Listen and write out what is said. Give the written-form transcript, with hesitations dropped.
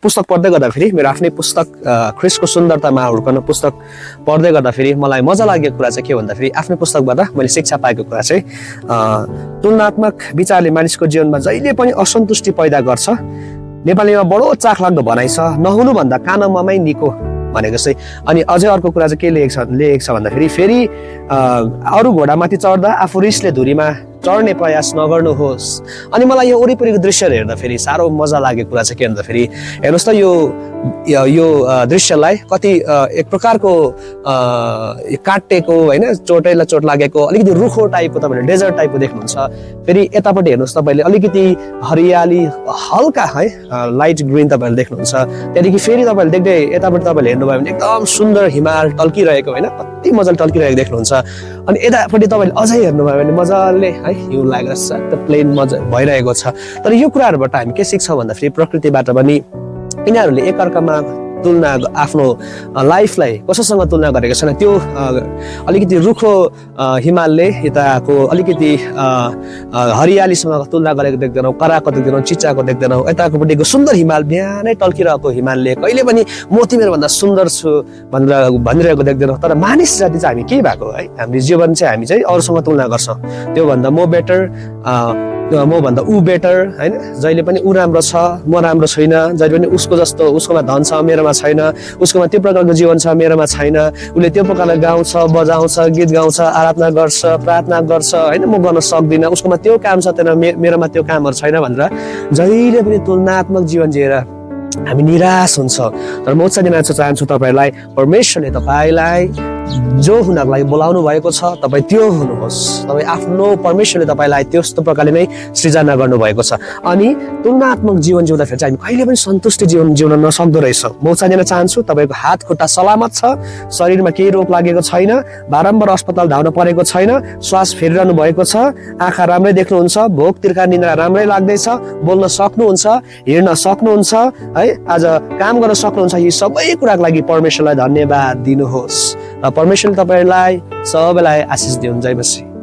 पुस्तक पढ्दै गर्दाखेरि मेरो आफ्नै पुस्तक ख्रिस्टको सुन्दरतामा हुर्कन पुस्तक पढ्दै गर्दाखेरि मलाई मजा लागेको कुरा चाहिँ के भन्दाखेरि आफ्नै पुस्तकबाट मैले शिक्षा पाएको कुरा चाहिँ तुलनात्मक विचारले मानिसको जीवनमा जहिले पनि असन्तुष्टि पैदा गर्छ। नेपालीमा बडो चाखलाग्दो भनाइ छ, नहुनु भन्दा कानममै निको भनेको चाहिँ। अनि अझै अर्को कुरा चाहिँ के लेखेको छ भन्दाखेरि फेरि अरू घोडामाथि चढ्दा आफू रिसले धुरीमा चढ्ने प्रयास नगर्नुहोस्। अनि मलाई यो वरिपरिको दृश्यहरू हेर्दाखेरि साह्रो मजा लागेको कुरा चाहिँ के भन्दाखेरि हेर्नुहोस् त यो दृश्यलाई कति एक प्रकारको काटेको होइन, चोटैलाई चोट लागेको अलिकति रुखो टाइपको तपाईँले डेजर्ट टाइपको देख्नुहुन्छ। फेरि यतापट्टि हेर्नुहोस् तपाईँले अलिकति हरियाली हल्का है लाइट ग्रिन तपाईँहरूले देख्नुहुन्छ। त्यहाँदेखि फेरि तपाईँले देख्दै यतापट्टि तपाईँले हेर्नुभयो भने एकदम सुन्दर हिमाल टल्किरहेको होइन, कति मजाले टल्किरहेको देख्नुहुन्छ। अनि यतापट्टि तपाईँले अझै हेर्नुभयो भने मजाले है हिउँ लागेर सट्ट प्लेन मजा भइरहेको छ। तर यो कुराहरूबाट हामी के सिक्छौँ भन्दाखेरि प्रकृतिबाट पनि यिनीहरूले एकअर्कामा तुलना आफ्नो लाइफलाई कसैसँग तुलना गरेको छैन। त्यो अलिकति रुखो हिमालले यताको अलिकति हरियालीसँग तुलना गरेको देख्दैनौँ, कराएको देख्दैनौँ, चिच्चाको देख्दैनौँ। यताकोपट्टिको सुन्दर हिमाल बिहानै टल्किरहेको हिमालले कहिले पनि म तिमीहरूभन्दा सुन्दर छु भनेर भनिरहेको देख्दैनौँ। तर मानिस जाति चाहिँ हामी के भएको है, हाम्रो जीवन चाहिँ हामी चाहिँ अरूसँग तुलना गर्छौँ। त्योभन्दा म बेटर, मभन्दा ऊ बेटर होइन, जहिले पनि ऊ राम्रो छ म राम्रो छैन, जहिले पनि उसको जस्तो उसकोमा धन छ मेरोमा छैन, उसकोमा त्यो प्रकारको जीवन छ मेरोमा छैन, उसले त्यो प्रकारले गाउँछ बजाउँछ गीत गाउँछ आराधना गर्छ प्रार्थना गर्छ होइन, म गर्न सक्दिनँ, उसकोमा त्यो काम छ त्यहाँ मेरोमा त्यो कामहरू छैन भनेर जहिले पनि तुलनात्मक जीवन जिएर हामी निराश हुन्छ। तर म उच्च दिन चाहन्छु तपाईँलाई, परमेश्वरले तपाईँलाई जो हुनको लागि बोलाउनु भएको छ तपाईँ त्यो हुनुहोस्। तपाईँ आफ्नो परमेश्वरले तपाईँलाई त्यस्तो प्रकारले नै सृजना गर्नुभएको छ। अनि तुलनात्मक जीवन जिउँदाखेरि चाहिँ हामी कहिले पनि सन्तुष्टि जीवन जिउन नसक्दो रहेछ। म उचालेन चाहन्छु तपाईँको हात खुट्टा सलामत छ, शरीरमा केही रोग लागेको छैन, बारम्बार अस्पताल धाउन परेको छैन, श्वास फेरिरहनु भएको छ, आँखा राम्रै देख्नुहुन्छ, भोक तिर्खा निन्द्रा राम्रै लाग्दैछ, बोल्न सक्नुहुन्छ, हिँड्न सक्नुहुन्छ है, आज काम गर्न सक्नुहुन्छ। यी सबै कुराको लागि परमेश्वरलाई धन्यवाद दिनुहोस् र परमेश्वरले तपाईलाई सबैलाई आशिष दिउन्। जय मसीह।